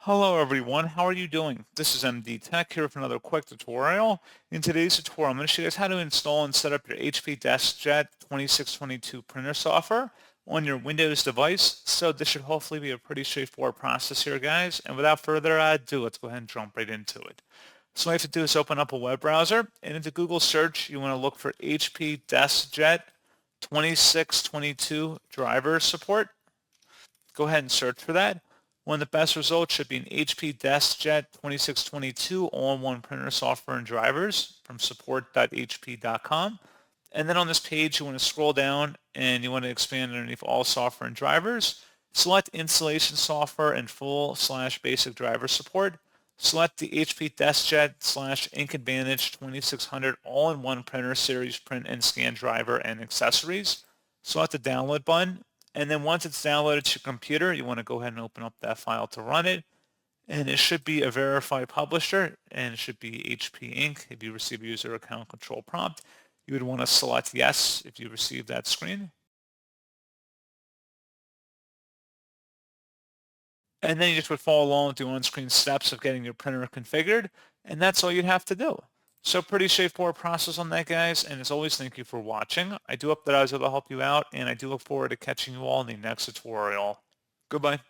Hello everyone, how are you doing? This is MD Tech here with another quick tutorial. In today's tutorial, I'm going to show you guys how to install and set up your HP DeskJet 2622 printer software on your Windows device. So this should hopefully be a pretty straightforward process here, guys. And without further ado, let's go ahead and jump right into it. So what you have to do is open up a web browser, and into Google search, you want to look for HP DeskJet 2622 driver support. Go ahead and search for that. One of the best results should be an HP DeskJet 2622 all-in-one printer software and drivers from support.hp.com. And then on this page, you want to scroll down and you want to expand underneath all software and drivers. Select installation software and full/basic driver support. Select the HP DeskJet/Ink Advantage 2600 all-in-one printer series print and scan driver and accessories. Select the download button. And then once it's downloaded to your computer, you want to go ahead and open up that file to run it. And it should be a verified publisher, and it should be HP Inc. If you receive a user account control prompt, you would want to select yes if you receive that screen. And then you just would follow along with the on-screen steps of getting your printer configured, and that's all you'd have to do. So pretty straightforward process on that, guys, and as always, thank you for watching. I do hope that I was able to help you out, and I do look forward to catching you all in the next tutorial. Goodbye.